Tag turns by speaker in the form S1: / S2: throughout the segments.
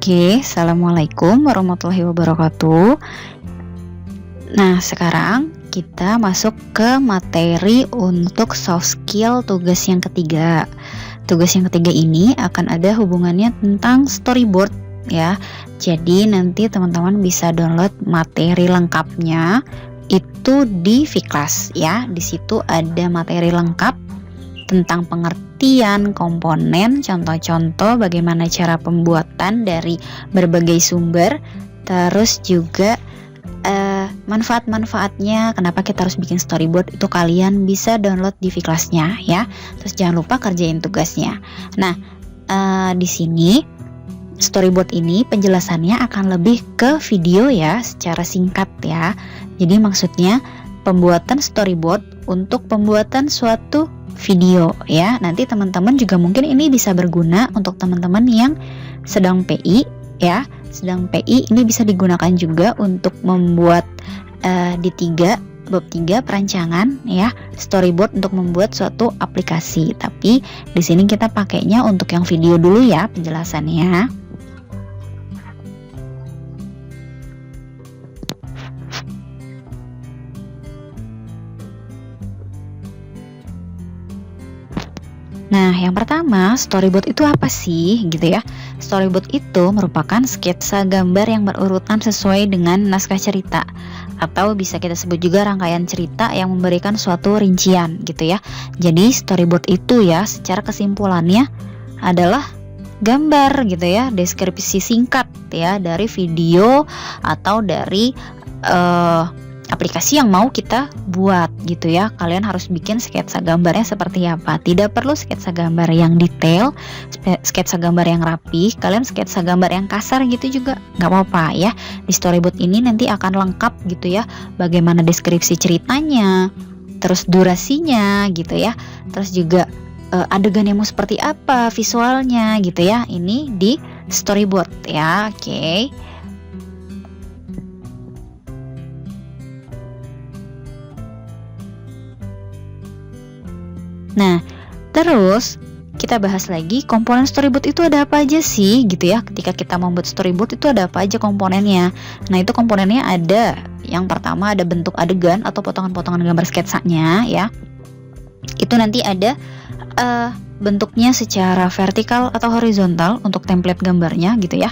S1: Oke, assalamualaikum warahmatullahi wabarakatuh. Nah, sekarang kita masuk ke materi untuk soft skill tugas yang ketiga. Tugas yang ketiga ini akan ada hubungannya tentang storyboard ya. Jadi nanti teman-teman bisa download materi lengkapnya itu di Vclass ya. Di situ ada materi lengkap tentang pengertian komponen, contoh-contoh bagaimana cara pembuatan dari berbagai sumber, terus juga manfaat-manfaatnya, kenapa kita harus bikin storyboard, itu kalian bisa download di Vclass-nya ya. Terus jangan lupa kerjain tugasnya. Nah, di sini storyboard ini penjelasannya akan lebih ke video ya, secara singkat ya. Jadi maksudnya pembuatan storyboard untuk pembuatan suatu video ya. Nanti teman-teman juga mungkin ini bisa berguna untuk teman-teman yang sedang PI ya. Sedang PI ini bisa digunakan juga untuk membuat di bab 3 perancangan ya, storyboard untuk membuat suatu aplikasi. Tapi di sini kita pakainya untuk yang video dulu ya penjelasannya. Nah, yang pertama, storyboard itu apa sih gitu ya? Storyboard itu merupakan sketsa gambar yang berurutan sesuai dengan naskah cerita, atau bisa kita sebut juga rangkaian cerita yang memberikan suatu rincian gitu ya. Jadi storyboard itu ya secara kesimpulannya adalah gambar gitu ya, deskripsi singkat ya dari video atau dari aplikasi yang mau kita buat gitu ya. Kalian harus bikin sketsa gambarnya seperti apa. Tidak perlu sketsa gambar yang detail, sketsa gambar yang rapi. Kalian sketsa gambar yang kasar gitu juga nggak apa-apa ya. Di storyboard ini nanti akan lengkap gitu ya, bagaimana deskripsi ceritanya, terus durasinya gitu ya, terus juga adegannya mau seperti apa, visualnya gitu ya. Ini di storyboard ya. Oke. Nah, terus kita bahas lagi komponen storyboard itu ada apa aja sih gitu ya. Ketika kita membuat storyboard itu ada apa aja komponennya. Nah, itu komponennya ada. Yang pertama ada bentuk adegan atau potongan-potongan gambar sketsanya ya. Itu nanti ada bentuknya secara vertikal atau horizontal untuk template gambarnya gitu ya.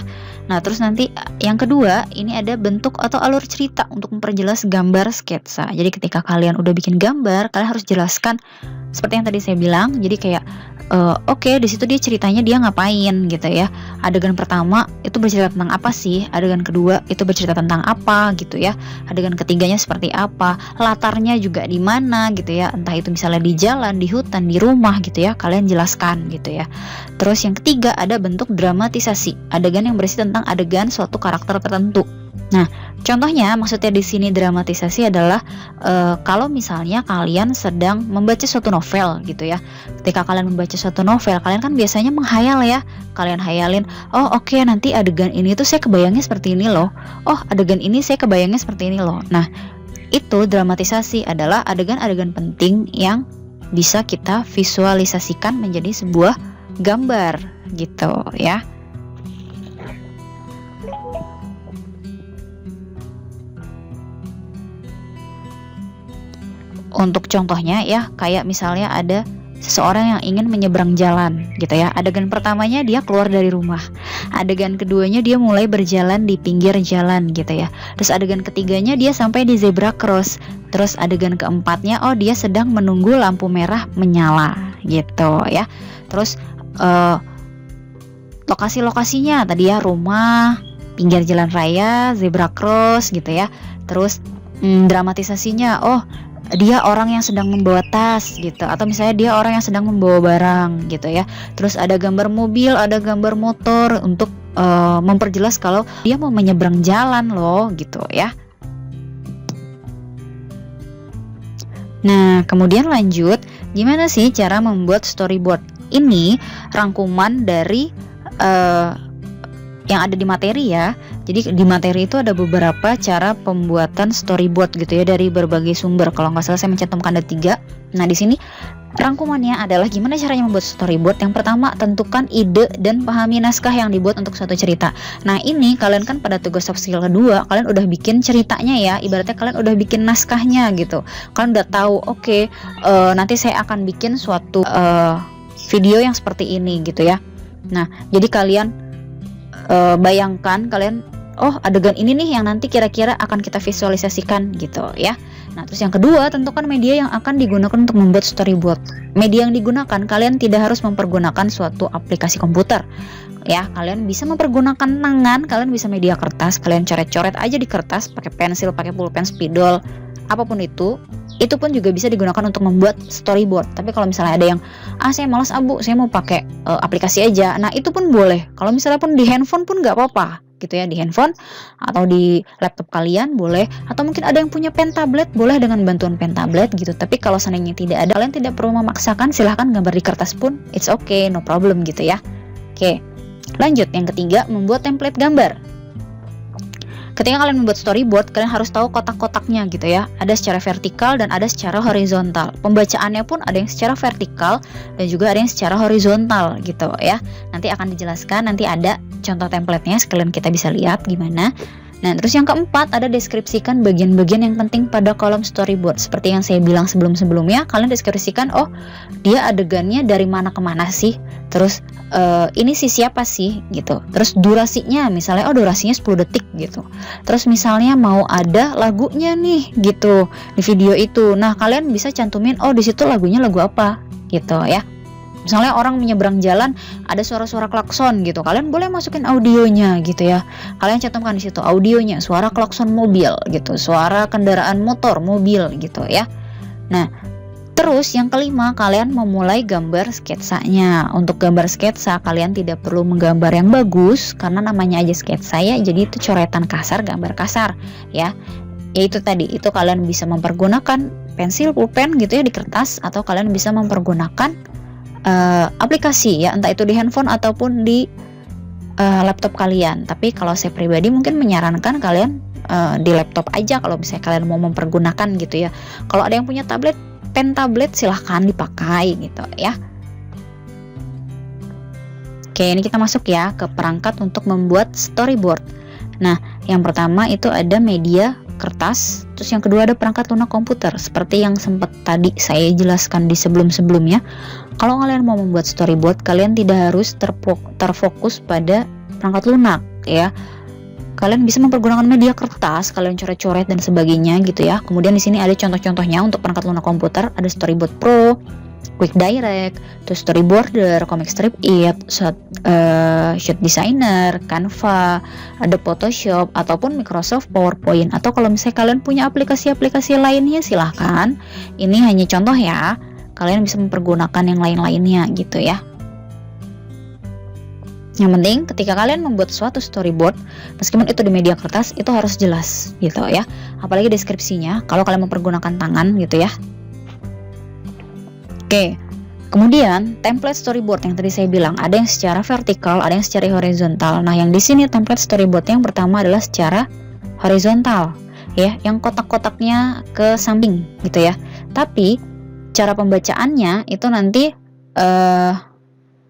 S1: Nah, terus nanti yang kedua ini ada bentuk atau alur cerita untuk memperjelas gambar sketsa. Jadi ketika kalian udah bikin gambar, kalian harus jelaskan seperti yang tadi saya bilang. Jadi kayak oke, di situ dia ceritanya dia ngapain gitu ya. Adegan pertama itu bercerita tentang apa sih? Adegan kedua itu bercerita tentang apa gitu ya. Adegan ketiganya seperti apa? Latarnya juga di mana gitu ya. Entah itu misalnya di jalan, di hutan, di rumah gitu ya. Kalian jelaskan gitu ya. Terus yang ketiga ada bentuk dramatisasi. Adegan yang berisi tentang adegan suatu karakter tertentu. Nah, contohnya maksudnya di sini dramatisasi adalah kalau misalnya kalian sedang membaca suatu novel gitu ya. Ketika kalian membaca suatu novel, kalian kan biasanya menghayal ya. Kalian hayalin, oh oke, nanti adegan ini tuh saya kebayangnya seperti ini loh. Oh, adegan ini saya kebayangnya seperti ini loh. Nah, itu dramatisasi adalah adegan-adegan penting yang bisa kita visualisasikan menjadi sebuah gambar gitu ya. Untuk contohnya ya, kayak misalnya ada seseorang yang ingin menyeberang jalan gitu ya. Adegan pertamanya dia keluar dari rumah. Adegan keduanya dia mulai berjalan di pinggir jalan gitu ya. Terus adegan ketiganya dia sampai di zebra cross. Terus adegan keempatnya dia sedang menunggu lampu merah menyala gitu ya. Terus lokasi-lokasinya tadi ya, rumah, pinggir jalan raya, zebra cross gitu ya. Terus dramatisasinya dia orang yang sedang membawa tas gitu, atau misalnya dia orang yang sedang membawa barang gitu ya. Terus ada gambar mobil, ada gambar motor untuk memperjelas kalau dia mau menyeberang jalan loh gitu ya. Nah, kemudian lanjut, gimana sih cara membuat storyboard? Ini rangkuman dari yang ada di materi ya. Jadi di materi itu ada beberapa cara pembuatan storyboard gitu ya dari berbagai sumber. Kalau nggak salah saya mencantumkan ada 3. Nah, di sini Rangkumannya adalah gimana caranya membuat storyboard. Yang pertama, tentukan ide dan pahami naskah yang dibuat untuk suatu cerita. Nah ini kalian kan pada tugas soft skill kedua, kalian udah bikin ceritanya ya, ibaratnya kalian udah bikin naskahnya gitu. Kalian udah tahu, oke, nanti saya akan bikin suatu video yang seperti ini gitu ya. Nah jadi kalian bayangkan, kalian adegan ini nih yang nanti kira-kira akan kita visualisasikan gitu ya. Nah terus yang kedua, tentukan media yang akan digunakan untuk membuat storyboard. Media yang digunakan, kalian tidak harus mempergunakan suatu aplikasi komputer ya. Kalian bisa mempergunakan tangan, kalian bisa media kertas, kalian coret-coret aja di kertas pakai pensil, pakai pulpen, spidol, apapun itu pun juga bisa digunakan untuk membuat storyboard. Tapi kalau misalnya ada yang saya malas Bu, saya mau pakai aplikasi aja, nah itu pun boleh. Kalau misalnya pun di handphone pun nggak apa-apa gitu ya, di handphone atau di laptop kalian boleh, atau mungkin ada yang punya pen tablet, boleh dengan bantuan pen tablet gitu. Tapi kalau seandainya tidak ada, kalian tidak perlu memaksakan, silahkan gambar di kertas pun it's okay, no problem gitu ya. Oke, lanjut yang ketiga, membuat template gambar. Ketika kalian membuat storyboard, kalian harus tahu kotak-kotaknya gitu ya. Ada secara vertikal dan ada secara horizontal. Pembacaannya pun ada yang secara vertikal dan juga ada yang secara horizontal gitu ya. Nanti akan dijelaskan, nanti ada contoh template-nya, sekalian kita bisa lihat gimana. Nah terus yang keempat, ada deskripsikan bagian-bagian yang penting pada kolom storyboard. Seperti yang saya bilang sebelum-sebelumnya, kalian deskripsikan, dia adegannya dari mana ke mana sih, terus ini sih siapa sih gitu. Terus durasinya, misalnya durasinya 10 detik gitu. Terus misalnya mau ada lagunya nih gitu di video itu. Nah kalian bisa cantumin, di situ lagunya lagu apa gitu ya. Misalnya orang menyeberang jalan, ada suara-suara klakson gitu, kalian boleh masukin audionya gitu ya. Kalian cantumkan di situ audionya, suara klakson mobil gitu, suara kendaraan motor, mobil gitu ya. Nah, terus yang kelima, kalian memulai gambar sketsanya. Untuk gambar sketsa, kalian tidak perlu menggambar yang bagus karena namanya aja sketsa ya. Jadi itu coretan kasar, gambar kasar ya. Yaitu tadi, itu kalian bisa mempergunakan pensil, pulpen gitu ya di kertas, atau kalian bisa mempergunakan aplikasi ya, entah itu di handphone ataupun di laptop kalian. Tapi kalau saya pribadi mungkin menyarankan kalian di laptop aja kalau misalnya kalian mau mempergunakan gitu ya. Kalau ada yang punya tablet, pen tablet silahkan dipakai gitu ya. Oke, ini kita masuk ya ke perangkat untuk membuat storyboard. Nah yang pertama itu ada media kertas, terus yang kedua ada perangkat lunak komputer. Seperti yang sempat tadi saya jelaskan di sebelum-sebelumnya, kalau kalian mau membuat storyboard, kalian tidak harus terfokus pada perangkat lunak ya. Kalian bisa mempergunakan media kertas, kalian coret-coret dan sebagainya gitu ya. Kemudian di sini ada contoh-contohnya untuk perangkat lunak komputer, ada Storyboard Pro, Quick Direct, terus Storyboarder, Comic Strip It, Shot Designer, Canva, ada Photoshop ataupun Microsoft PowerPoint. Atau kalau misalnya kalian punya aplikasi-aplikasi lainnya silahkan. Ini hanya contoh ya. Kalian bisa mempergunakan yang lain-lainnya gitu ya. Yang penting ketika kalian membuat suatu storyboard, meskipun itu di media kertas, itu harus jelas gitu ya. Apalagi deskripsinya kalau kalian mempergunakan tangan gitu ya. Oke, kemudian template storyboard yang tadi saya bilang ada yang secara vertikal, ada yang secara horizontal. Nah, yang di sini template storyboard yang pertama adalah secara horizontal, ya, yang kotak-kotaknya ke samping gitu ya. Tapi cara pembacaannya itu nanti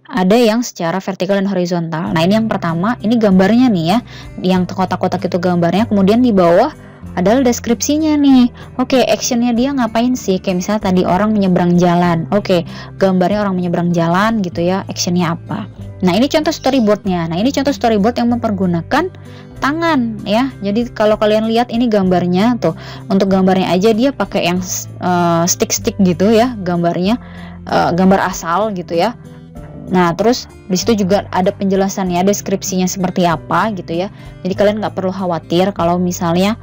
S1: ada yang secara vertikal dan horizontal. Nah, ini yang pertama, ini gambarnya nih ya, yang kotak-kotak itu gambarnya, kemudian di bawah adalah deskripsinya nih. Oke, actionnya dia ngapain sih? Kayak misalnya tadi orang menyeberang jalan. Oke, gambarnya orang menyeberang jalan gitu ya. Actionnya apa? Nah, ini contoh storyboardnya. Nah, ini contoh storyboard yang mempergunakan tangan ya. Jadi kalau kalian lihat ini gambarnya tuh. Untuk gambarnya aja dia pakai yang stick-stick gitu ya. Gambarnya gambar asal gitu ya. Nah, terus di situ juga ada penjelasannya, deskripsinya seperti apa gitu ya. Jadi kalian nggak perlu khawatir kalau misalnya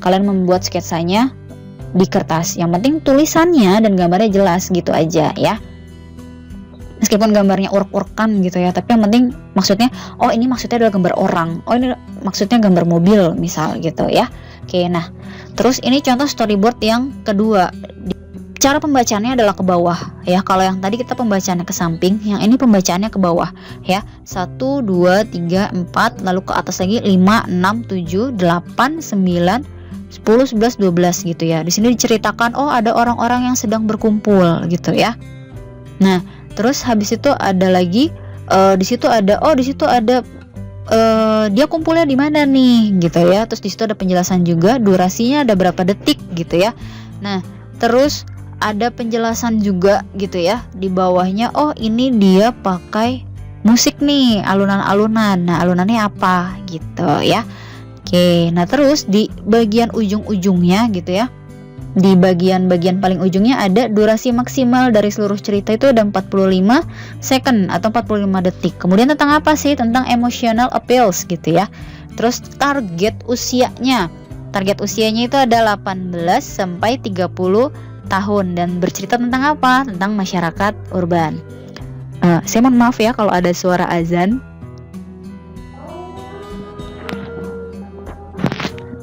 S1: kalian membuat sketsanya di kertas. Yang penting tulisannya dan gambarnya jelas gitu aja ya. Meskipun gambarnya urek-urekan gitu ya, tapi yang penting maksudnya, ini maksudnya adalah gambar orang, ini maksudnya gambar mobil misal gitu ya. Oke, nah terus ini contoh storyboard yang kedua. Cara pembacaannya adalah ke bawah ya. Kalau yang tadi kita pembacaannya ke samping, yang ini pembacaannya ke bawah ya. 1, 2, 3, 4, lalu ke atas lagi 5, 6, 7, 8, 9, 10, 10, 11, 12 gitu ya. Di sini diceritakan ada orang-orang yang sedang berkumpul gitu ya. Nah, terus habis itu ada lagi di situ ada dia kumpulnya di mana nih gitu ya. Terus di situ ada penjelasan juga durasinya ada berapa detik gitu ya. Nah, terus ada penjelasan juga gitu ya di bawahnya. Ini dia pakai musik nih, alunan-alunan. Nah, alunannya apa gitu ya. Oke, nah terus di bagian ujung-ujungnya gitu ya. Di bagian paling ujungnya ada durasi maksimal dari seluruh cerita itu ada 45 second atau 45 detik. Kemudian tentang apa sih? Tentang emotional appeals gitu ya. Terus target usianya. Target usianya itu ada 18 sampai 30 tahun dan bercerita tentang apa? Tentang masyarakat urban. Saya mohon maaf ya kalau ada suara azan.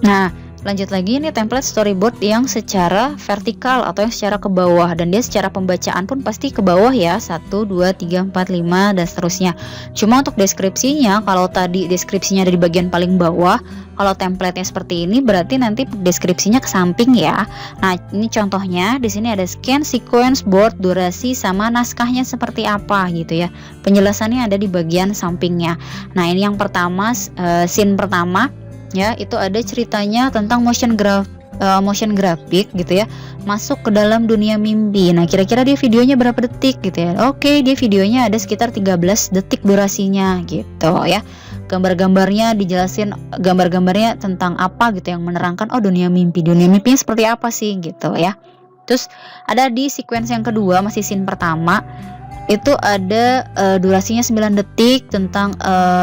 S1: Nah, lanjut lagi, ini template storyboard yang secara vertikal atau yang secara ke bawah, dan dia secara pembacaan pun pasti ke bawah ya, 1, 2, 3, 4, 5 dan seterusnya. Cuma untuk deskripsinya, kalau tadi deskripsinya ada di bagian paling bawah, kalau template-nya seperti ini berarti nanti deskripsinya ke samping ya. Nah, ini contohnya di sini ada scan sequence board, durasi sama naskahnya seperti apa gitu ya. Penjelasannya ada di bagian sampingnya. Nah, ini yang pertama, scene pertama ya, itu ada ceritanya tentang motion graphic gitu ya, masuk ke dalam dunia mimpi. Nah, kira-kira dia videonya berapa detik gitu ya. Oke, dia videonya ada sekitar 13 detik durasinya gitu ya. Gambar-gambarnya dijelasin, gambar-gambarnya tentang apa gitu yang menerangkan dunia mimpinya seperti apa sih gitu ya. Terus ada di sequence yang kedua, masih scene pertama, itu ada durasinya 9 detik tentang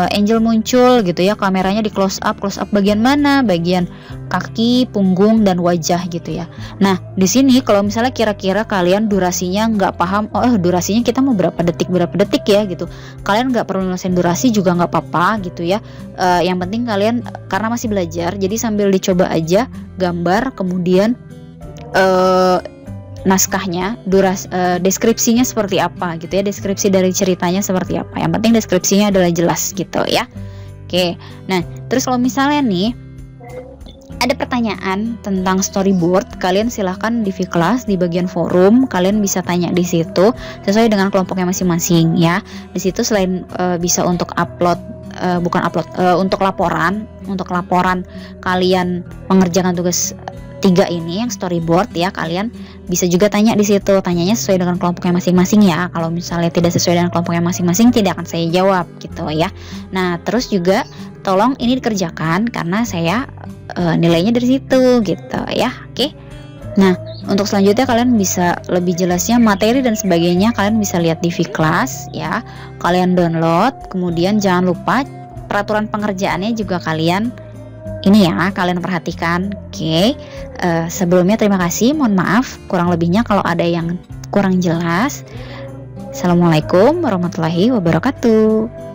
S1: Angel muncul gitu ya, kameranya di close up bagian mana? Bagian kaki, punggung dan wajah gitu ya. Nah, di sini kalau misalnya kira-kira kalian durasinya nggak paham, durasinya kita mau berapa detik ya gitu. Kalian nggak perlu ngelesain durasi juga nggak apa-apa gitu ya. Yang penting kalian karena masih belajar, jadi sambil dicoba aja gambar, kemudian naskahnya, deskripsinya seperti apa gitu ya, deskripsi dari ceritanya seperti apa. Yang penting deskripsinya adalah jelas gitu ya. Oke, nah terus kalau misalnya nih ada pertanyaan tentang storyboard, kalian silahkan di Vkelas di bagian forum, kalian bisa tanya di situ sesuai dengan kelompoknya masing-masing ya. Di situ selain bisa untuk untuk laporan kalian mengerjakan tugas 3 ini yang storyboard ya, kalian bisa juga tanya di situ. Tanyanya sesuai dengan kelompoknya masing-masing ya. Kalau misalnya tidak sesuai dengan kelompoknya masing-masing, tidak akan saya jawab gitu ya. Nah, terus juga tolong ini dikerjakan karena saya nilainya dari situ gitu ya. Oke. Nah, untuk selanjutnya kalian bisa lebih jelasnya materi dan sebagainya, kalian bisa lihat di Vkelas ya. Kalian download, kemudian jangan lupa peraturan pengerjaannya juga kalian kalian perhatikan. Oke. Sebelumnya terima kasih, mohon maaf kurang lebihnya kalau ada yang kurang jelas. Assalamualaikum warahmatullahi wabarakatuh.